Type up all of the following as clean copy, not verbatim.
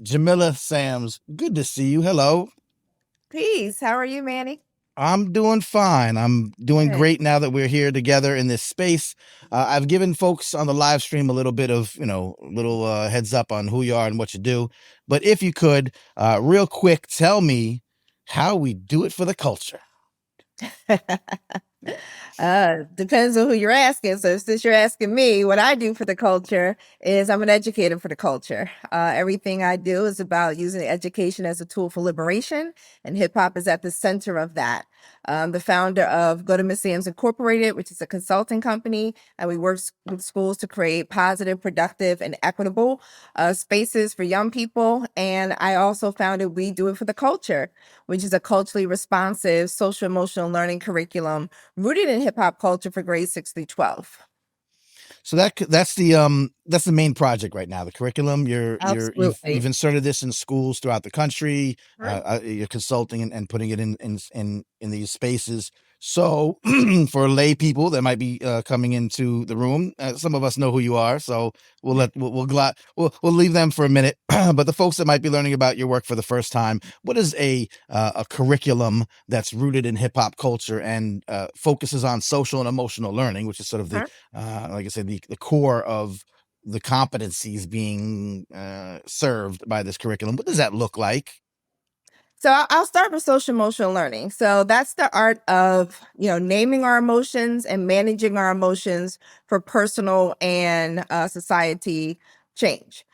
Jamila Sams, good to see you. Hello. Peace. How are you, Manny? I'm doing fine. I'm doing Good. great now that we're here together in this space. I've given folks on the live stream a little bit of, little heads up on who you are and what you do. But if you could, real quick, tell me how we do it for the culture. Depends on who you're asking. So since you're asking me, what I do for the culture is I'm an educator for the culture. Everything I do is about using education as a tool for liberation, and hip hop is at the center of that. I'm the founder of Go to Miss Sam's Incorporated, which is a consulting company, and we work with schools to create positive, productive, and equitable spaces for young people. And I also founded We Do It for the Culture, which is a culturally responsive social emotional learning curriculum rooted in hip hop culture for grades 6 through 12. So that's the main project right now. The curriculum. You've Absolutely. inserted this in schools throughout the country. Right. You're consulting and putting it in these spaces. So for lay people that might be coming into the room, some of us know who you are. So we'll leave them for a minute. But the folks that might be learning about your work for the first time, what is a curriculum that's rooted in hip hop culture and focuses on social and emotional learning, which is sort of the like I said, the core of the competencies being served by this curriculum. What does that look like? So I'll start with social emotional learning. So that's the art of, naming our emotions and managing our emotions for personal and societal change.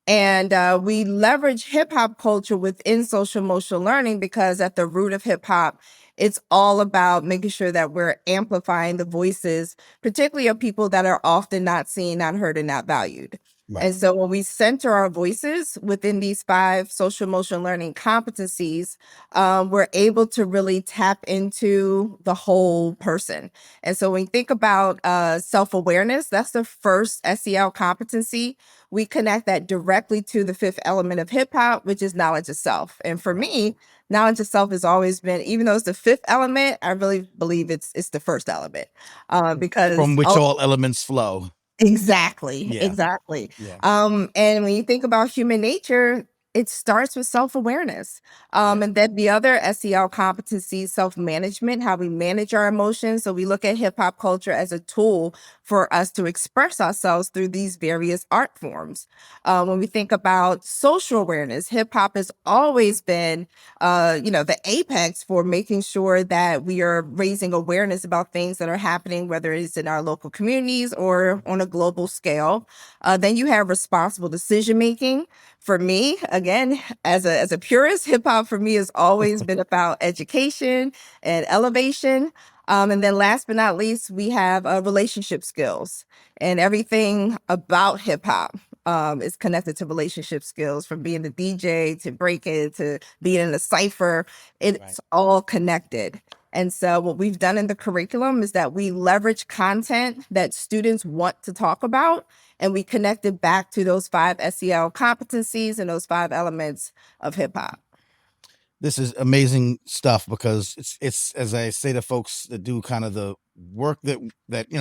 And we leverage hip hop culture within social emotional learning because at the root of hip hop, it's all about making sure that we're amplifying the voices, particularly of people that are often not seen, not heard, and not valued. Right. And so when we center our voices within these five social emotional learning competencies, we're able to really tap into the whole person. And so when you think about self-awareness, that's the first SEL competency. We connect that directly to the fifth element of hip hop, which is knowledge of self. And for me, knowledge of self has always been, even though it's the fifth element, I really believe it's the first element From because which all elements flow. exactly, Yeah. exactly. Yeah. And when you think about human nature, it starts with self-awareness. Yeah. And then the other SEL competency, self-management, how we manage our emotions. So we look at hip hop culture as a tool for us to express ourselves through these various art forms. When we think about social awareness, hip hop has always been, the apex for making sure that we are raising awareness about things that are happening, whether it's in our local communities or on a global scale. Then you have responsible decision making. For me, again, as a purist, hip hop for me has always been about education and elevation. And then last but not least, we have relationship skills, and everything about hip hop is connected to relationship skills, from being the DJ to breaking to being in a cipher. Right. It's all connected. And so what we've done in the curriculum is that we leverage content that students want to talk about, and we connect it back to those five SEL competencies and those five elements of hip hop. This is amazing stuff because it's as I say to folks that do kind of the work that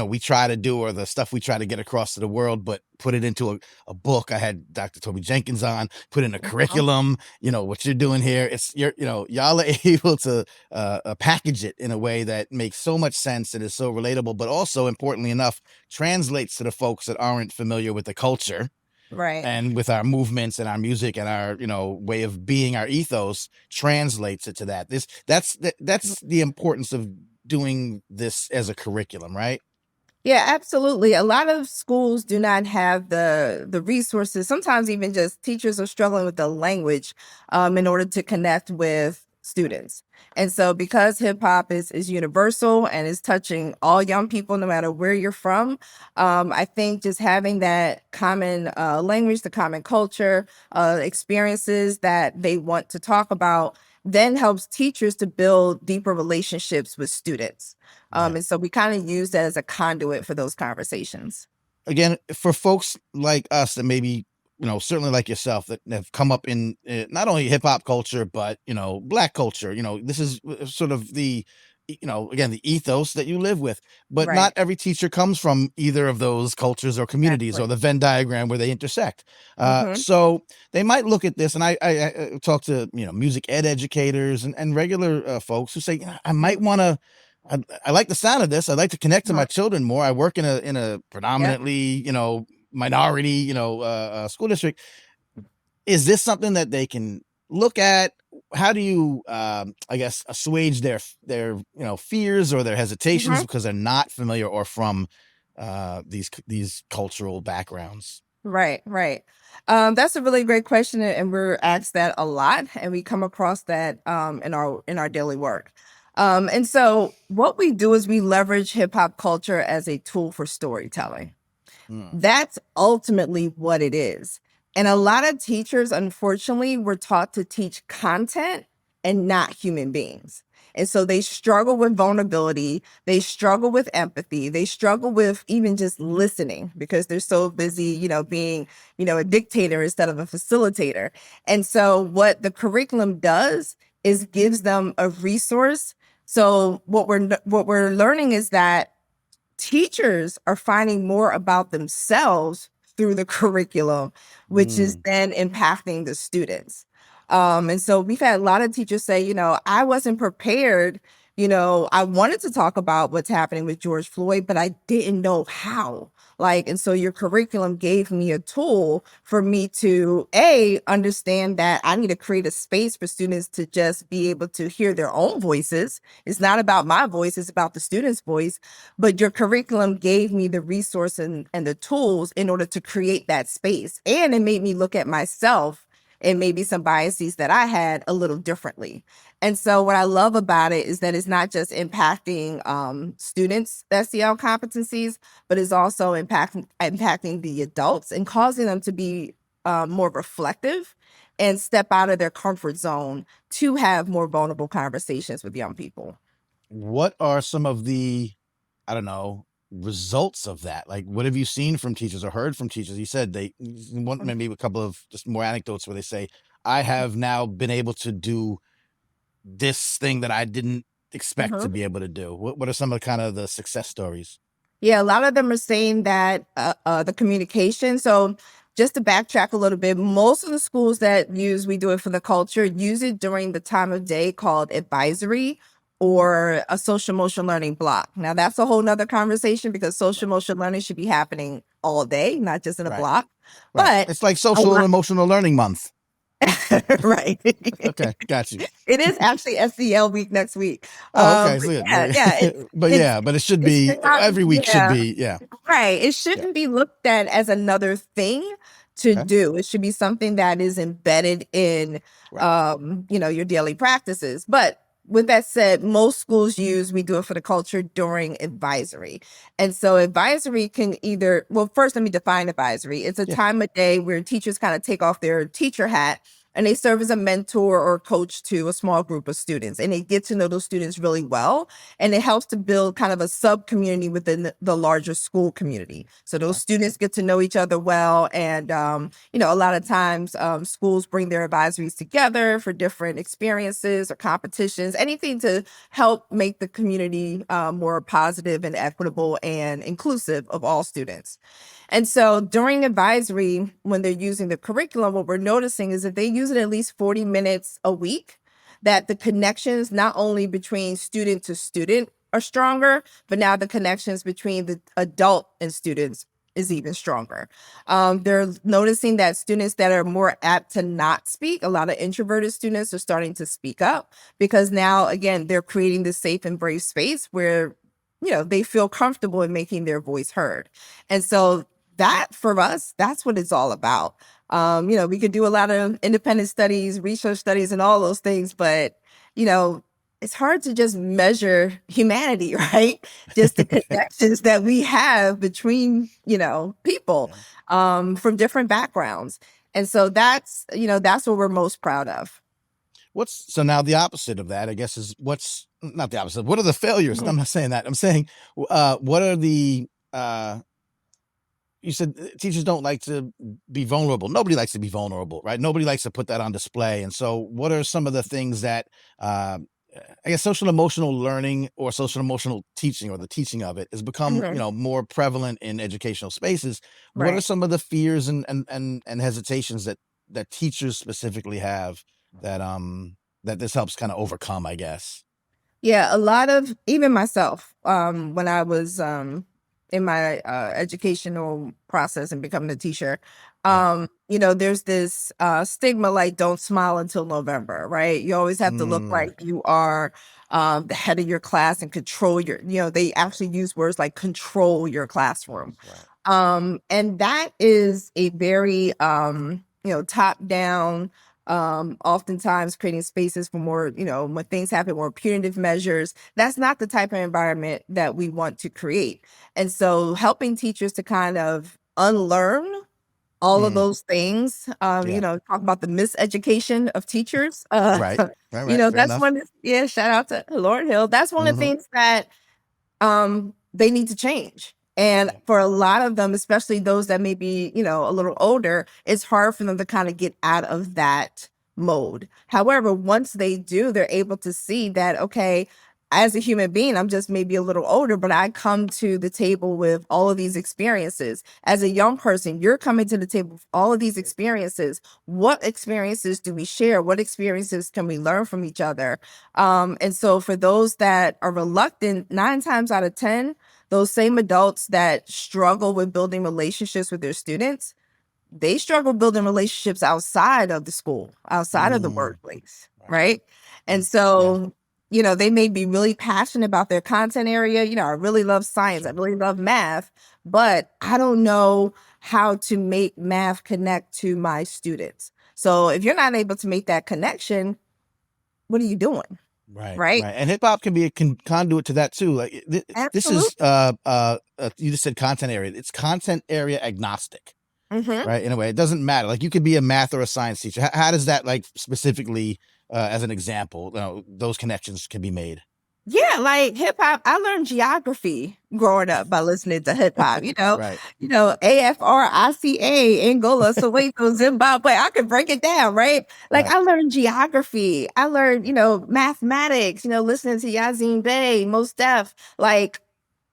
we try to do, or the stuff we try to get across to the world, but put it into a book. I had Dr. Toby Jenkins on, put in a Mhm. curriculum. What you're doing here, y'all are able to package it in a way that makes so much sense and is so relatable, but also importantly enough translates to the folks that aren't familiar with the culture Right. and with our movements and our music and our way of being, our ethos translates it to that. That's the importance of doing this as a curriculum, right? Yeah, absolutely. A lot of schools do not have the resources. Sometimes even just teachers are struggling with the language in order to connect with students. And so because hip hop is universal and is touching all young people, no matter where you're from, I think just having that common language, the common culture, experiences that they want to talk about, then helps teachers to build deeper relationships with students. Right. And so we kind of use that as a conduit for those conversations. Again, for folks like us that maybe certainly like yourself that have come up in not only hip hop culture but Black culture. This is sort of the again, the ethos that you live with. But not Right. every teacher comes from either of those cultures or communities, or Exactly. the Venn diagram where they intersect. Mhm. So they might look at this, and I talk to music ed educators and regular folks who say, I might Mhm. want to. I like the sound of this. I'd like to connect to Mhm. my children more. I work in a Yep. predominantly minority school district. Is this something that they can look at? How do you, I guess, assuage their fears or their hesitations Mhm. because they're not familiar or from these cultural backgrounds? Right, right. That's a really great question, and we're asked that a lot, and we come across that in our daily work. And so, what we do is we leverage hip hop culture as a tool for storytelling. Mm, That's ultimately what it is. And a lot of teachers, unfortunately, were taught to teach content and not human beings. And so they struggle with vulnerability, they struggle with empathy, they struggle with even just listening because they're so busy, being, a dictator instead of a facilitator. And so what the curriculum does is gives them a resource. So what we're learning is that teachers are finding more about themselves through the curriculum, which is mm, then impacting the students. And so we've had a lot of teachers say, I wasn't prepared. I wanted to talk about what's happening with George Floyd, but I didn't know how. And so your curriculum gave me a tool for me to understand that I need to create a space for students to just be able to hear their own voices. It's not about my voice, it's about the student's voice, but your curriculum gave me the resource and the tools in order to create that space. And it made me look at myself and maybe some biases that I had a little differently. And so what I love about it is that it's not just impacting students' SEL competencies, but it's also impacting the adults and causing them to be more reflective and step out of their comfort zone to have more vulnerable conversations with young people. what are some of the, I don't know, results of that? Like, what have you seen from teachers or heard from teachers? You said they want maybe a couple of just more anecdotes where they say, I have now been able to do this thing that I didn't expect to Mhm. be able to do. What are some of kind of the success stories? Yeah, a lot of them are saying that the communication. So, just to backtrack a little bit, most of the schools that use We Do It for the Culture use it during the time of day called advisory or a social emotional learning block. Now, that's a whole nother conversation because social emotional learning should be happening all day, not just in a Right. block. Right. But It's like a social and lot, emotional learning month. right. Okay, got you. It is actually SEL week next week. Oh, okay. But So good. yeah, yeah, But it's yeah, but it should it be should not, every week should yeah. be, yeah. Right. It Yeah. shouldn't be looked at as another thing to Okay. do. It should be something that is embedded in Right. your daily practices. But with that said, most schools use We Do It for the Culture during advisory. And so advisory can either, well, first let me define advisory. It's a Yeah. time of day where teachers kind of take off their teacher hat and they serve as a mentor or coach to a small group of students. And they get to know those students really well, and it helps to build kind of a sub community within the larger school community. So those Okay. students get to know each other well. And, a lot of times schools bring their advisories together for different experiences or competitions, anything to help make the community more positive and equitable and inclusive of all students. And so during advisory, when they're using the curriculum, what we're noticing is that they use it at least 40 minutes a week, that the connections not only between student to student are stronger, but now the connections between the adult and students is even stronger. They're noticing that students that are more apt to not speak, a lot of introverted students are starting to speak up because now, again, they're creating this safe and brave space where, they feel comfortable in making their voice heard. And so that for us, that's what it's all about. We could do a lot of independent studies, research studies, and all those things, but you know, it's hard to just measure humanity, right? Just the connections that we have between, people Yeah. from different backgrounds. And so that's what we're most proud of. What's so now the opposite of that, I guess, is what's not the opposite. What are the failures? I'm not saying that. I'm saying, what are the you said teachers don't like to be vulnerable. Nobody likes to be vulnerable, right? Nobody likes to put that on display. And so, what are some of the things that I guess social emotional learning or social emotional teaching or the teaching of it has become, Mhm. more prevalent in educational spaces. What are Right. some of the fears and hesitations that teachers specifically have that this helps kind of overcome, I guess? Yeah, a lot of even myself, when I was in my educational process and becoming a teacher, Yeah. there's this stigma like don't smile until November, right? You always have to look Mm, like you are the head of your class and control your, they actually use words like control your classroom. right. And that is a very top down, oftentimes creating spaces for more, when things happen, more punitive measures. That's not the type of environment that we want to create. And so helping teachers to kind of unlearn all of Mm, those things, yeah. talk about the miseducation of teachers. Right. Right. Right. Fair That's enough. one, yeah, shout out to Lord Hill. That's one of the Hmm. things that they need to change. And Yeah. for a lot of them, especially those that may be, a little older, it's hard for them to kind of get out of that mode. However, once they do, they're able to see that, okay, as a human being, I'm just maybe a little older, but I come to the table with all of these experiences. As a young person, you're coming to the table with all of these experiences. What experiences do we share? What experiences can we learn from each other? And so for those that are reluctant, 9 times out of 10, those same adults that struggle with building relationships with their students, they struggle building relationships outside of the school, outside of the Mm, workplace, right. right? And Mm, yeah. so, they may be really passionate about their content area. I really love science, I Sure. really love math, but I don't know how to make math connect to my students. So if you're not able to make that connection, what are you doing? Right, Right? right, and hip hop can be a conduit to that too. Like this is Absolutely. you just said content area. It's content area agnostic, Mhm. right? In a way, it doesn't matter. Like you could be a math or a science teacher. How does that like specifically, as an example, those connections can be made? Yeah, like hip hop. I learned geography growing up by listening to hip hop. Right, AFRICA, Angola, Soweto, Zimbabwe. I could break it down, right? Like right, I learned geography. I learned, mathematics. Listening to Yazin Bey, Most Def. Like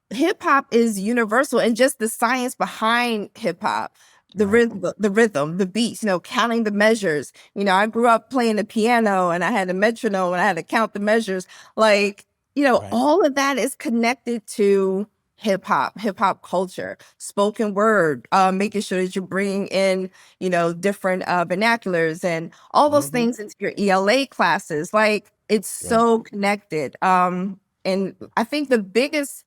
hip hop is universal, and just the science behind hip hop, right, the rhythm, the beats, counting the measures. I grew up playing the piano and I had a metronome and I had to count the measures. Like, right, all of that is connected to hip hop culture, spoken word, making sure that you're bringing in, different vernaculars and all those hmm, things into your ELA classes. Like, it's right, so connected. And I think the biggest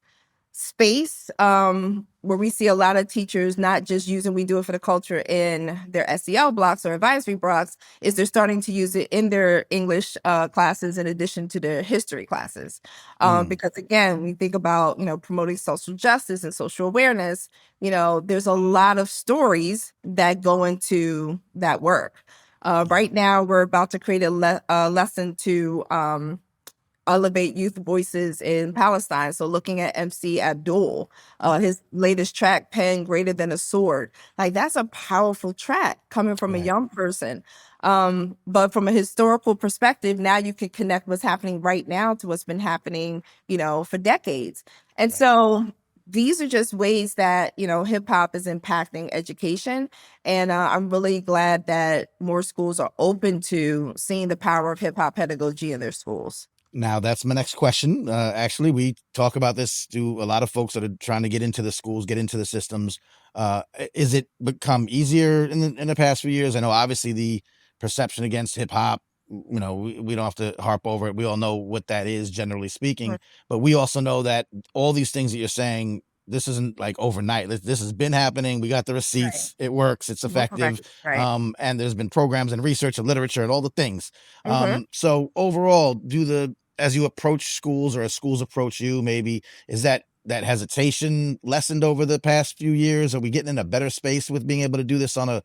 space where we see a lot of teachers not just using we do it for the culture in their SEL blocks or advisory blocks is they're starting to use it in their English classes in addition to their history classes. mm, Because again, we think about, promoting social justice and social awareness, there's a lot of stories that go into that work. yeah, Right now, we're about to create a lesson to elevate youth voices in Palestine. So looking at MC Abdul, his latest track, Pen Greater Than a Sword, like that's a powerful track coming from a right, young person. But from a historical perspective, now you can connect what's happening right now to what's been happening, for decades. And right. so these are just ways that, hip hop is impacting education. And I'm really glad that more schools are open to seeing the power of hip hop pedagogy in their schools. Now that's my next question. Actually, we talk about this to a lot of folks that are trying to get into the schools, get into the systems. Is it become easier in the past few years? I know obviously the perception against hip hop. We don't have to harp over it. We all know what that is, generally speaking. But we also know that all these things that you're saying, this isn't like overnight. This has been happening. We got the Right. receipts. It works. It's More effective. correct. Right. And there's been programs and research and literature and all the things. Mhm. So overall, do the as you approach schools or as schools approach you, maybe is that hesitation lessened over the past few years? Are we getting in a better space with being able to do this on a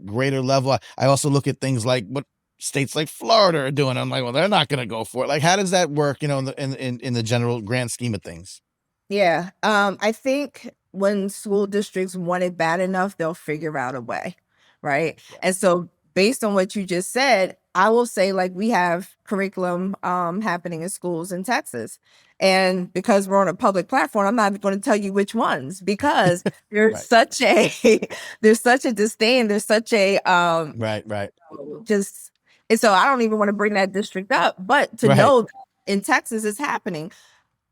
greater level? I also look at things like what states like Florida are doing. I'm like, well, they're not going to go for it. Like, how does that work? In the general grand scheme of things. Yeah. I think when school districts want it bad enough, they'll figure out a way. Right. Right. And so based on what you just said, I will say, like, we have curriculum happening in schools in Texas. And because we're on a public platform, I'm not going to tell you which ones, because there's Right. such a there's such a disdain, there's such a Right. just, and so I don't even want to bring that district up, but to Right. know that in Texas it's happening.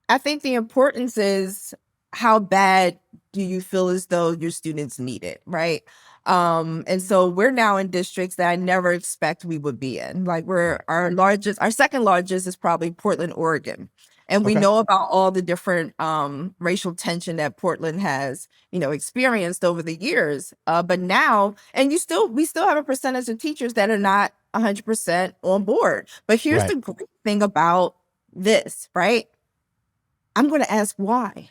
I think the importance is, how bad do you feel as though your students need it, right? And so we're now in districts that I never expect we would be in. Like, we're Right. our second largest is probably Portland, Oregon. And we Okay. know about all the different racial tension that Portland has, experienced over the years. But now, and we still have a percentage of teachers that are not 100% on board. But here's Right. the great thing about this, right? I'm going to ask why.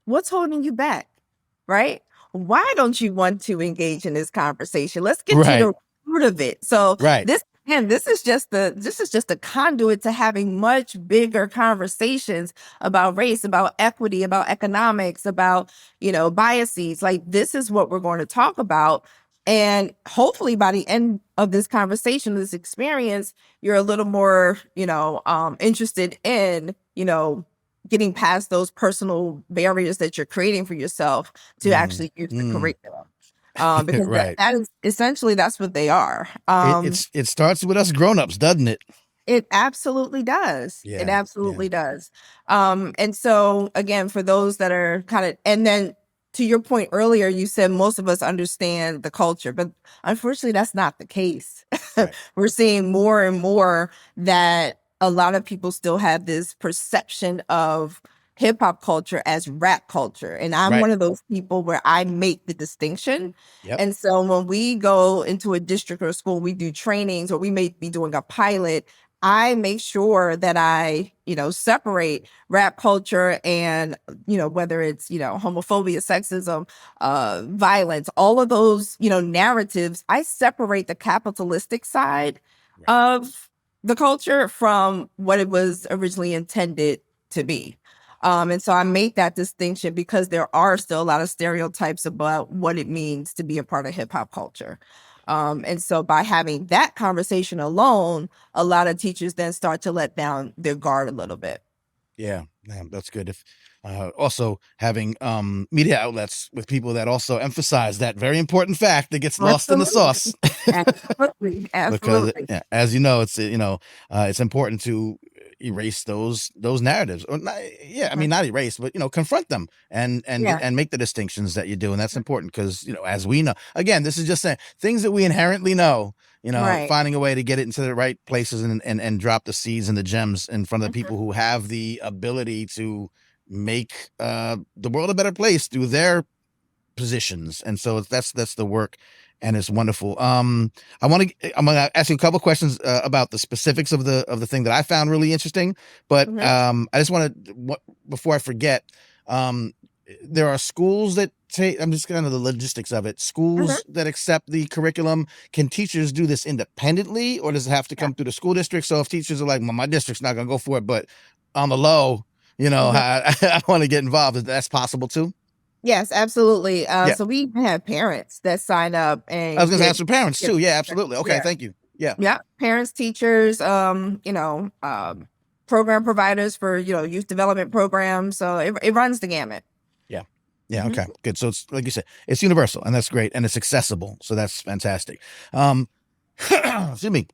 What's holding you back? Right? Why don't you want to engage in this conversation? Let's get to Right. the root of it. So Right. this is just a conduit to having much bigger conversations about race, about equity, about economics, about, biases. Like, this is what we're going to talk about. And hopefully by the end of this conversation, this experience, you're a little more, interested in, getting past those personal barriers that you're creating for yourself to Mm. actually use the Mm. curriculum. Because Right. that is essentially, that's what they are. It starts with us grown-ups, doesn't it? It absolutely does. It Yeah. Yeah. absolutely does. And so again, for those that are kind of, and then to your point earlier, you said most of us understand the culture, but unfortunately, that's not the case. Right. We're seeing more and more that a lot of people still have this perception of hip hop culture as rap culture. And I'm Right. one of those people where I make the distinction. Yep. And so when we go into a district or a school, we do trainings, or we may be doing a pilot, I make sure that I, separate rap culture and, whether it's, homophobia, sexism, violence, all of those, narratives. I separate the capitalistic side Right. of the culture from what it was originally intended to be. And so I make that distinction because there are still a lot of stereotypes about what it means to be a part of hip hop culture. And so by having that conversation alone, a lot of teachers then start to let down their guard a little bit. Yeah, that's good. If also having media outlets with people that also emphasize that very important fact that gets lost in the sauce. Absolutely. Absolutely. Because Absolutely. yeah, as you know, it's important to erase those narratives, or not, yeah, I mean, not erase, but confront them Yeah. and make the distinctions that you do, and that's important because as we know, again, this is just saying things that we inherently know. Right. Finding a way to get it into the right places and drop the seeds and the gems in front of the Mhm. people who have the ability to make the world a better place through their positions, and so that's the work, and it's wonderful. I'm gonna ask you a couple questions about the specifics of the thing that I found really interesting, but Mhm. I just want to, before I forget, um there are schools that take, I'm just kind of the logistics of it, Mhm. schools that accept the curriculum. Can teachers do this independently, or does it have to Yeah. come through the school district? So if teachers are like, well, my district's not gonna go for it, but on the low, Mhm. I want to get involved, that's possible too. Yes, absolutely. Yeah. So we even have parents that sign up I was and gonna get, ask for parents get too. Yeah, absolutely. Okay, yeah. thank you. Yeah, Yeah, parents, teachers, program providers for, youth development programs. So it runs the gamut. yeah, yeah. Mhm. Okay, good. So it's like you said, it's universal, and that's great, and it's accessible. So that's fantastic. Excuse me.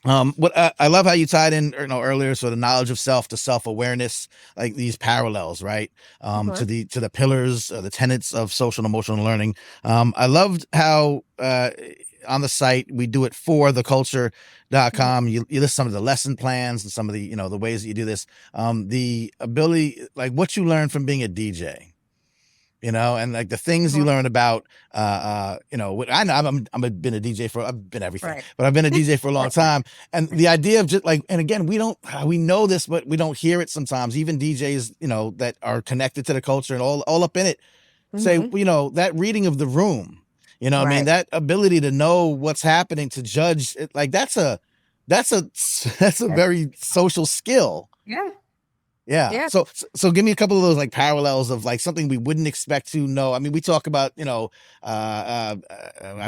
What I love how you tied in, earlier, so the knowledge of self to self awareness, like these parallels, right? To Mhm. the pillars, the tenets of social and emotional learning. I loved how on the site we do it for the Mhm. culture.com. You list some of the lesson plans and some of the the ways that you do this. The ability, like what you learn from being a DJ, and like the things you Mhm. learn about, I know I've been a DJ I've been everything, Right. but I've been a DJ for a long time. And the idea of just like, and again, we know this, but we don't hear it sometimes. Even DJs, that are connected to the culture and all up in it say, Mhm. that reading of the room, I mean, Right. that ability to know what's happening, to judge it, like that's a, that's a Yes. very social skill. Yeah. Yeah. Yeah. So give me a couple of those like parallels of like something we wouldn't expect to know. I mean, we talk about, I've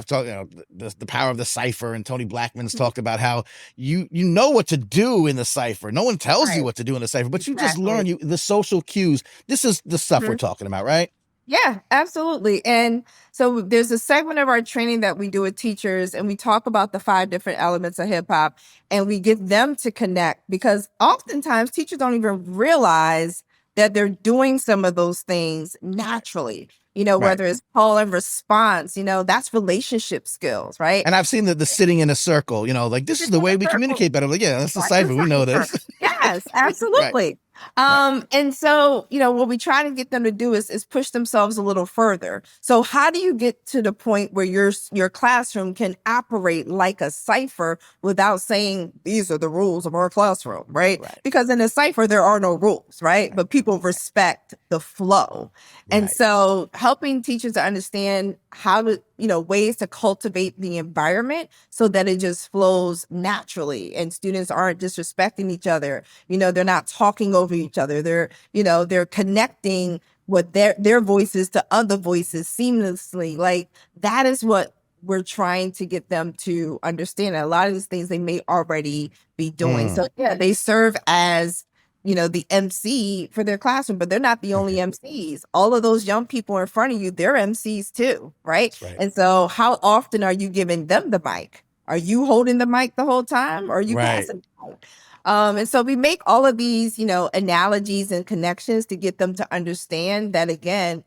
talked, the power of the cipher, and Tony Blackman's talked about how you know what to do in the cipher. No one tells you Right. what to do in the cipher, but you just Exactly. learn the social cues. This is the stuff we're talking about, right? Yeah, absolutely. And so there's a segment of our training that we do with teachers, and we talk about the 5 different elements of hip hop, and we get them to connect because oftentimes teachers don't even realize that they're doing some of those things naturally. Right. Whether it's call and response, that's relationship skills, right? And I've seen the sitting in a circle, like this is Sit the in way a we circle. communicate better. Like, yeah, that's the Like the cipher. We know cipher. this. Yes, Right. absolutely. Right. And so, what we try to get them to do is push themselves a little further. So how do you get to the point where your classroom can operate like a cipher without saying these are the rules of our classroom, right? Right. Because in a cipher there are no rules, right? Right. But people respect the flow. And Right. so helping teachers to understand how to, ways to cultivate the environment so that it just flows naturally and students aren't disrespecting each other. They're not talking over each other. They're connecting with their voices to other voices seamlessly. Like that is what we're trying to get them to understand. And a lot of these things they may already be doing. Mm. So yeah, they serve as the MC for their classroom, but they're not the only MCs. All of those young people in front of you, they're MCs too, right? That's right. And so how often are you giving them the mic? Are you holding the mic the whole time or are you Right. passing the mic? And so we make all of these, analogies and connections to get them to understand that again,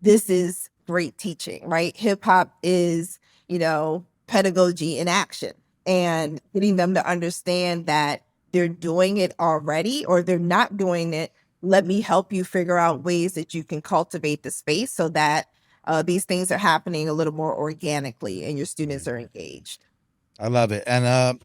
this is great teaching, right? Hip hop is, pedagogy in action and getting them to understand that they're doing it already or they're not doing it. Let me help you figure out ways that you can cultivate the space so that these things are happening a little more organically and your students are engaged. I love it. And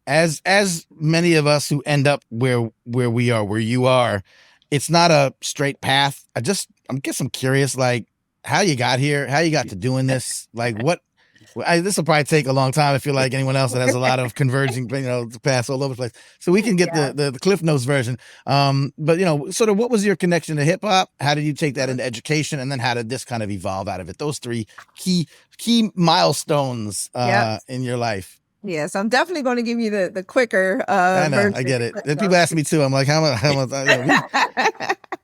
as many of us who end up where we are, where you are, it's not a straight path. I'm curious, like how you got here, how you got to doing this, like what. This will probably take a long time. I feel like anyone else that has a lot of converging, to pass all over the place. So we can get Yeah. the Cliff Notes version. But sort of what was your connection to hip hop? How did you take that into education, and then how did this kind of evolve out of it? Those three key milestones Yep. in your life. Yes, I'm definitely going to give you the quicker I know, I version. get it. Then people ask me too. I'm like, how much?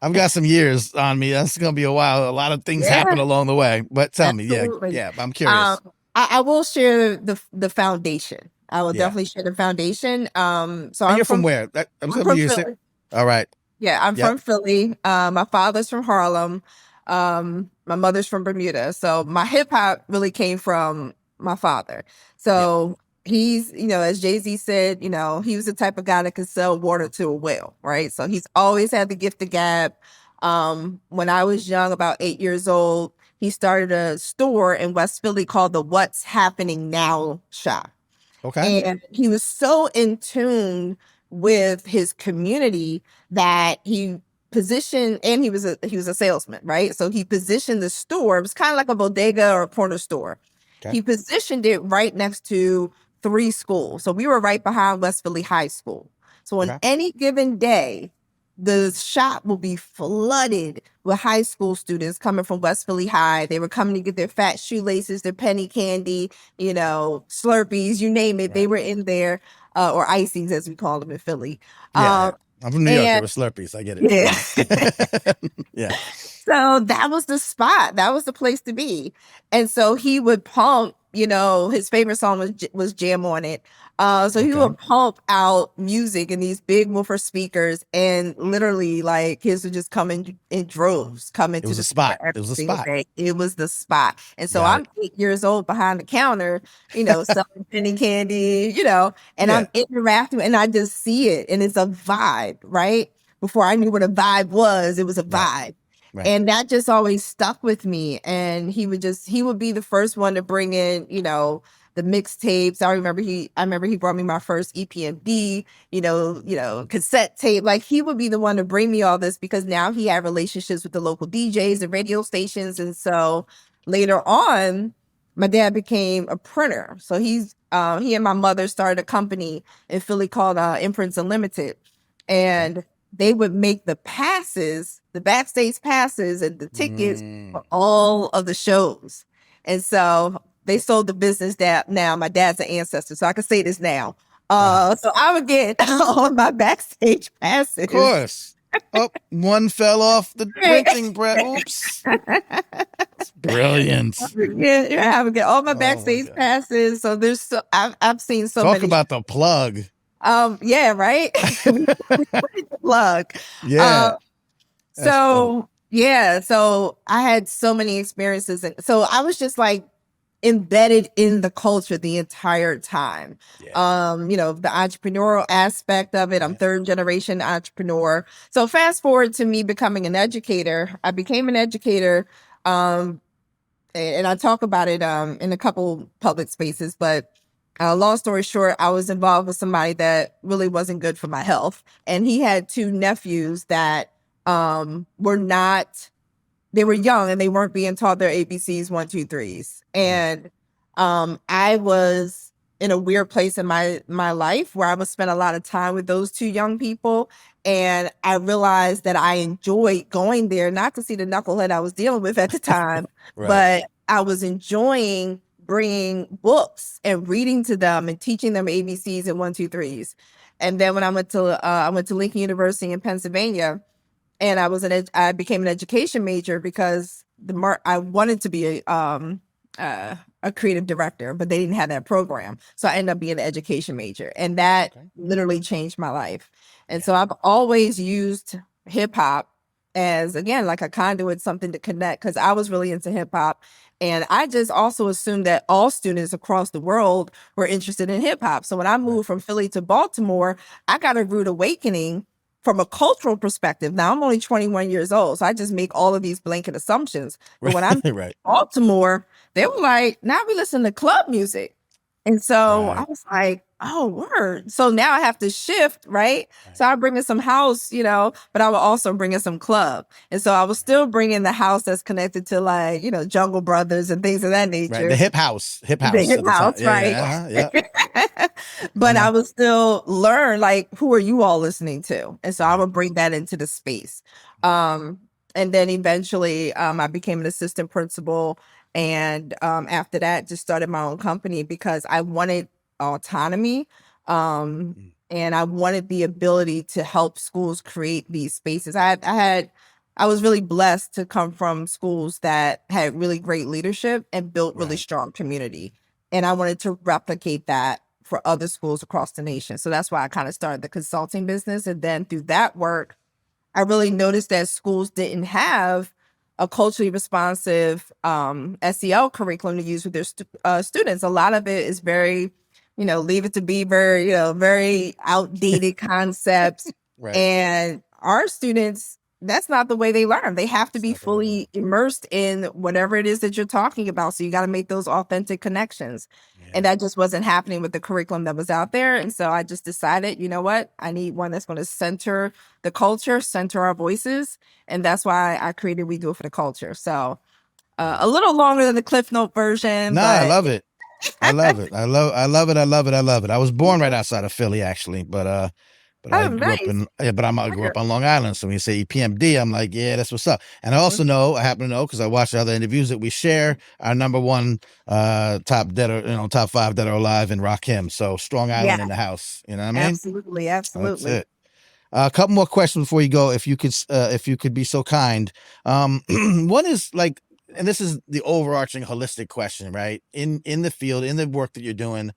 I've got some years on me. That's gonna be a while. A lot of things Yeah, happen along the way. But tell me, absolutely. yeah. I'm Um, curious. I will share the foundation. I will Yeah. definitely share the foundation. So And I'm you're from from where? I'm I'm gonna from use it. Philly. All right. Yeah, I'm Yep. from Philly. My father's from Harlem. My mother's from Bermuda. So my hip hop really came from my father. Yep. So he's, as Jay-Z said, he was the type of guy that could sell water to a whale, right? So he's always had the gift of gab. When I was young, about 8 years old, he started a store in West Philly called the What's Happening Now shop. Okay. And he was so in tune with his community that he positioned, and he was a salesman, right? So he positioned the store. It was kind of like a bodega or a corner store. Okay. He positioned it right next to 3 schools. So we were right behind West Philly High School. So on Okay. any given day, the shop will be flooded with high school students coming from West Philly High. They were coming to get their fat shoelaces, their penny candy, Slurpees, you name it. They Right. were in there, or icings as we call them in Philly. Yeah. Yeah. Um, I'm from New York. There and were Slurpees. I get it. yeah. Yeah. Yeah. So that was the spot. That was the place to be. And so he would pump, his favorite song was Jam on It. So he Okay. would pump out music in these big woofer speakers, and literally, like, kids would just come in droves, come It into was the a store spot. It every was a single spot. day. It was the spot. And so Got it. I'm 8 years old behind the counter, selling penny candy, and Yeah. I'm interacting and I just see it. And it's a vibe, right? Before I knew what a vibe was, it was a Right. vibe. Right. And that just always stuck with me. And he would be the first one to bring in, the mixtapes. I remember he brought me my first EPMD, cassette tape. Like he would be the one to bring me all this because now he had relationships with the local DJs and radio stations. And so later on, my dad became a printer. So he and my mother started a company in Philly called Imprints Unlimited. And they would make the passes, the backstage passes and the tickets for all of the shows. And so they sold the business that now my dad's an ancestor, so I can say this now. So I would get all of my backstage Of passes. course. Oh, one fell off the printing press. Oops. It's brilliant. Yeah, I would get all my Oh my backstage God. passes. So there's I've seen so Talk many. about the plug. Yeah, right. Plug. Yeah. That's dope. So yeah, so I had so many experiences, and so I was just like embedded in the culture the entire time. Yeah. The entrepreneurial aspect of it. I'm Right. third generation entrepreneur. So fast forward to me becoming an educator. I became an educator. Um, and I talk about it in a couple public spaces, but long story short, I was involved with somebody that really wasn't good for my health. And he had two nephews that were not, they were young and they weren't being taught their ABCs, one, two, threes. And I was in a weird place in my life where I would spend a lot of time with those two young people. And I realized that I enjoyed going there, not to see the knucklehead I was dealing with at the time, Right. but I was enjoying bringing books and reading to them and teaching them ABCs and one, two, threes. And then when I went to Lincoln University in Pennsylvania, and I became an education major because I wanted to be a creative director, but they didn't have that program. So I ended up being an education major, and that literally changed my life. And so I've always used hip hop as, again, like a conduit, something to connect, because I was really into hip hop. And I just also assumed that all students across the world were interested in hip hop. So when I moved from Philly to Baltimore, I got a rude awakening from a cultural perspective. Now I'm only 21 years old, so I just make all of these blanket assumptions. But when I'm in Baltimore, they were like, now we listen to club music. And so I was like, oh, word. So now I have to shift, right? So I bring in some house, but I will also bring in some club. And so I was still bringing the house that's connected to, like, Jungle Brothers and things of that nature. Right. The hip house. The hip house, right? Yeah. But I would still learn, like, who are you all listening to? And so I would bring that into the space. And then eventually I became an assistant principal. And after that, just started my own company because I wanted autonomy. And I wanted the ability to help schools create these spaces. I was really blessed to come from schools that had really great leadership and built really strong community. And I wanted to replicate that for other schools across the nation. So that's why I kind of started the consulting business. And then through that work, I really noticed that schools didn't have a culturally responsive SEL curriculum to use with their students. A lot of it is very, leave it to Beaver, very outdated concepts. And our students, that's not the way they learn. They have to be fully immersed in whatever it is that you're talking about. So you got to make those authentic connections. And that just wasn't happening with the curriculum that was out there. And so I just decided, you know what? I need one that's going to center the culture, center our voices. And that's why I created We Do It for the Culture. So a little longer than the Cliff Note version. No, but I love it. I love it. I love it. I love it. I love it. I was born right outside of Philly, actually, but I grew up in, I grew up on Long Island. So when you say EPMD, I'm like, yeah, that's what's up. And I also know, I happen to know, because I watched the other interviews, that we share our number one top 5 dead or alive in Rakim. So Strong Island in the house. You know what I mean? Absolutely. Absolutely. That's it. A couple more questions before you go, if you could be so kind. One is like, and this is the overarching holistic question, right? In the field, in the work that you're doing,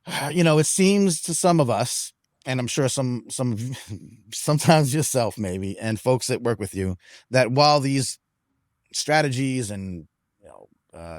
it seems to some of us, and I'm sure sometimes yourself maybe, and folks that work with you, that while these strategies and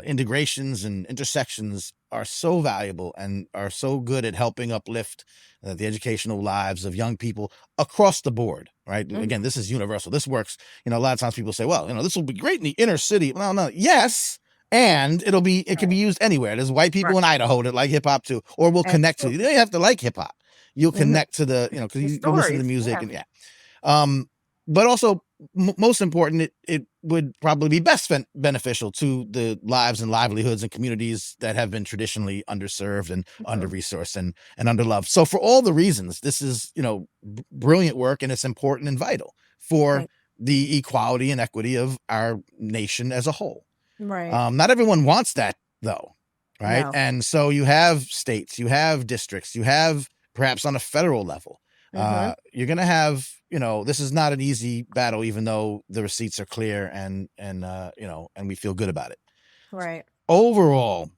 integrations and intersections are so valuable and are so good at helping uplift the educational lives of young people across the board, right? Again, this is universal. This works. A lot of times people say, well, this will be great in the inner city. Well, no, yes. And it can be used anywhere. There's white people in Idaho that like hip hop too, or will connect to it. You don't have to like hip hop. You'll connect to the, because you listen to the music and but also most important, would probably be best beneficial to the lives and livelihoods and communities that have been traditionally underserved and under Mhm. resourced and underloved. So for all the reasons, this is, brilliant work, and it's important and vital for Right. the equality and equity of our nation as a whole. Right. Not everyone wants that, though, right? No. And so you have states, you have districts, you have perhaps on a federal level. Mhm. You're gonna have, this is not an easy battle, even though the receipts are clear and we feel good about it. Right. Overall,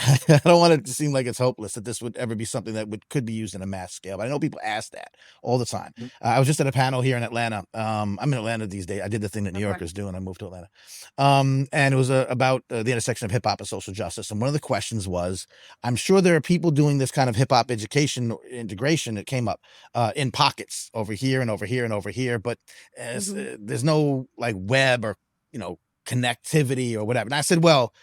I don't want it to seem like it's hopeless that this would ever be something that could be used in a mass scale. But I know people ask that all the time. I was just at a panel here in Atlanta. I'm in Atlanta these days. I did the thing that New Okay. Yorkers do, and I moved to Atlanta. And it was about the intersection of hip hop and social justice. And one of the questions was, I'm sure there are people doing this kind of hip hop education integration that came up in pockets over here and over here and over here, but Mhm. there's no like web or connectivity or whatever. And I said, well,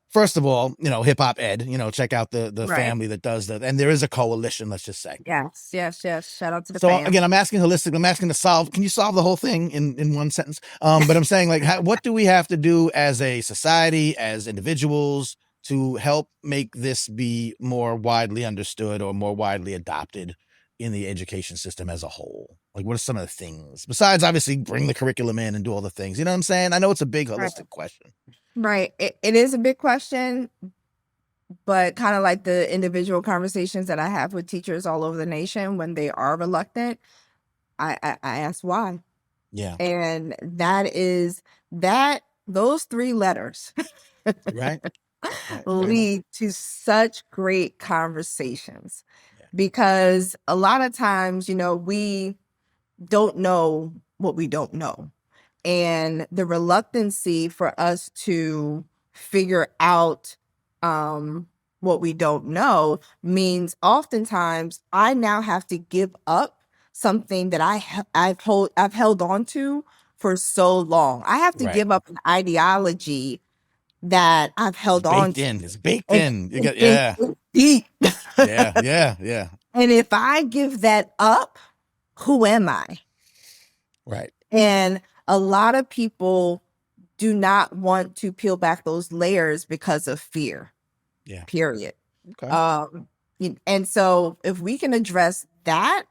first of all, hip hop ed, check out the Right. family that does that. And there is a coalition, let's just say. Yes. Yes. Yes. Shout out to the So fam. again, I'm asking holistic. I'm asking to solve. Can you solve the whole thing in one sentence? But I'm saying like, what do we have to do as a society, as individuals, to help make this be more widely understood or more widely adopted in the education system as a whole? Like, what are some of the things besides obviously bring the curriculum in and do all the things? You know what I'm saying? I know it's a big Right. holistic question. Right. It is a big question, but kind of like the individual conversations that I have with teachers all over the nation when they are reluctant, I ask why. Yeah. And that is that those three letters Right. Right. Fair enough. lead to such great conversations Yeah. because a lot of times, we don't know what we don't know. And the reluctancy for us to figure out what we don't know means oftentimes I now have to give up something that I've held on to for so long. I have to Right. give up an ideology that I've It's held on baked to. in. It's baked And in. You it's got been yeah. deep. Yeah. Yeah. Yeah. And if I give that up, who am I? Right. And a lot of people do not want to peel back those layers because of fear, Yeah. period. Okay. And so if we can address that,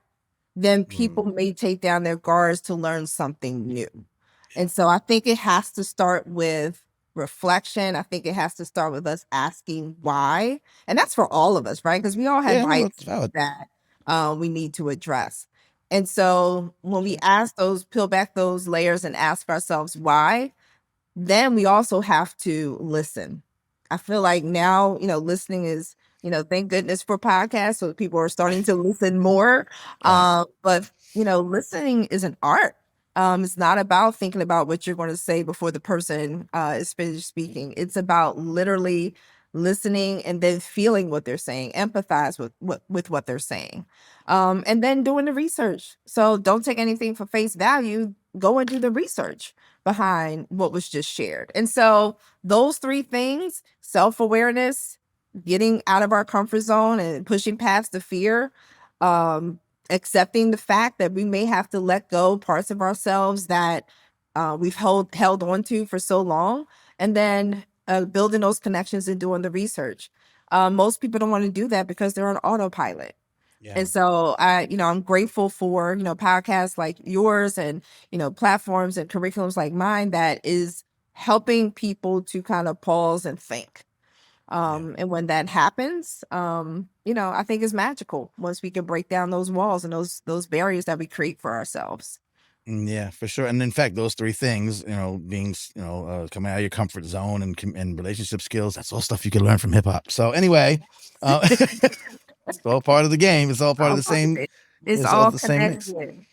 then Mm, people may take down their guards to learn something new. yeah. And so I think it has to start with reflection. I think it has to start with us asking why. And that's for all of us, right? Because we all have Yeah, no, that's biases valid. that we need to address. And so when we Sure. peel back those layers and ask ourselves why, then we also have to listen. I feel like now, listening is, thank goodness for podcasts. So people are starting to listen more. Right. But, listening is an art. It's not about thinking about what you're going to say before the person is finished speaking. It's about literally listening and then feeling what they're saying, empathize with what they're saying, and then doing the research. So don't take anything for face value. Go and do the research behind what was just shared. And so those three things, self-awareness, getting out of our comfort zone and pushing past the fear, um, accepting the fact that we may have to let go parts of ourselves that we've held on to for so long, and then building those connections and doing the research. Most people don't want to do that because they're on autopilot. Yeah. And so I'm grateful for, podcasts like yours and, platforms and curriculums like mine that is helping people to kind of pause and think. Yeah. And when that happens, I think it's magical once we can break down those walls and those barriers that we create for ourselves. Yeah, for sure. And in fact, those three things, being, coming out of your comfort zone and relationship skills, that's all stuff you can learn from hip hop. So anyway, it's all part of the game. It's all part of All the part of same. it. It's It's all all the same mix. connected.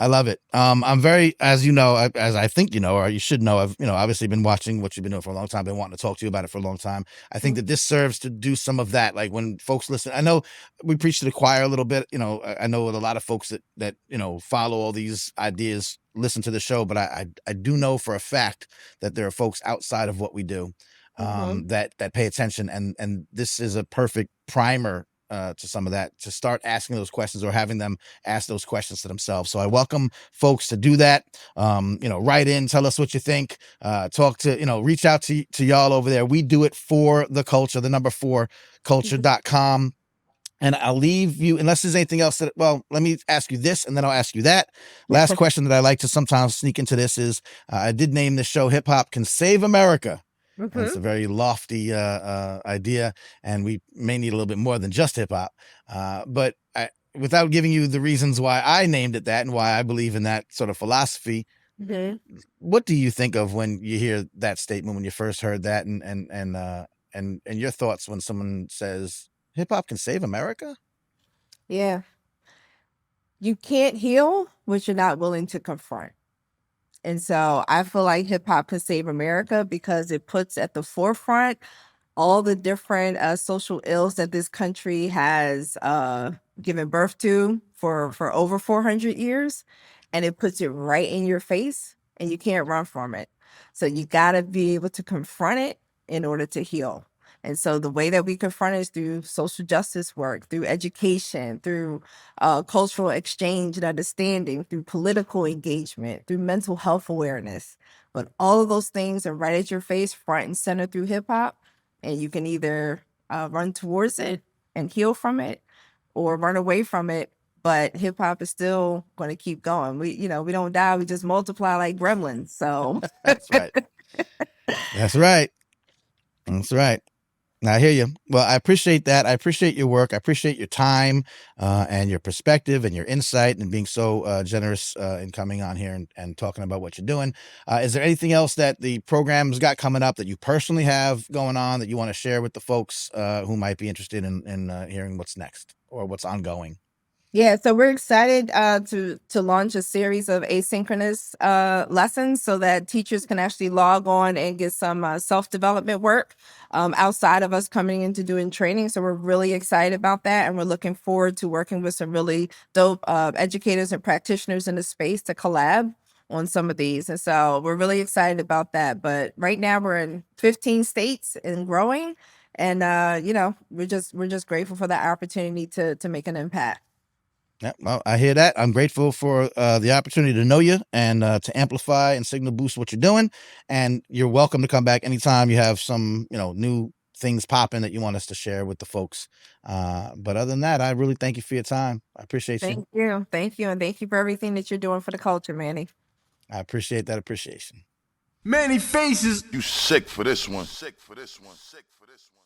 I love it. I'm very, as you know, as I think you know, or you should know, I've, obviously been watching what you've been doing for a long time, been wanting to talk to you about it for a long time. I think that this serves to do some of that. Like when folks listen, I know we preach to the choir a little bit, I know a lot of folks that, follow all these ideas, listen to the show, but I do know for a fact that there are folks outside of what we do, Mhm. that pay attention. And this is a perfect primer to some of that, to start asking those questions or having them ask those questions to themselves. So I welcome folks to do that. Write in, tell us what you think, talk to, reach out to y'all over there. We do it for the culture, the number 4 culture.com. And I'll leave you, unless there's anything else let me ask you this and then I'll ask you that. Last question that I like to sometimes sneak into this is, I did name this show Hip Hop Can Save America. And it's a very lofty idea, and we may need a little bit more than just hip hop. But without giving you the reasons why I named it that and why I believe in that sort of philosophy, what do you think of when you hear that statement, when you first heard that, and your thoughts when someone says hip hop can save America? Yeah. You can't heal what you're not willing to confront. And so I feel like hip hop can save America because it puts at the forefront all the different social ills that this country has given birth to for over 400 years. And it puts it right in your face and you can't run from it. So you got to be able to confront it in order to heal. And so the way that we confront it is through social justice work, through education, through cultural exchange and understanding, through political engagement, through mental health awareness. But all of those things are right at your face, front and center through hip hop. And you can either run towards it and heal from it or run away from it. But hip hop is still going to keep going. We don't die. We just multiply like gremlins. So That's right. That's right. That's right. I hear you. Well, I appreciate that. I appreciate your work. I appreciate your time and your perspective and your insight and being so generous in coming on here and talking about what you're doing. Is there anything else that the program's got coming up that you personally have going on that you want to share with the folks who might be interested in hearing what's next or what's ongoing? Yeah, so we're excited to launch a series of asynchronous lessons so that teachers can actually log on and get some self-development work outside of us coming into doing training. So we're really excited about that, and we're looking forward to working with some really dope educators and practitioners in the space to collab on some of these. And so we're really excited about that. But right now we're in 15 states and growing, and we're just grateful for the opportunity to make an impact. Yeah, well, I hear that. I'm grateful for the opportunity to know you and to amplify and signal boost what you're doing. And you're welcome to come back anytime you have some, new things popping that you want us to share with the folks. But other than that, I really thank you for your time. I appreciate you. Thank you. Thank you. And thank you for everything that you're doing for the culture, Manny. I appreciate that appreciation. Manny Faces. You sick for this one. Sick for this one. Sick for this one.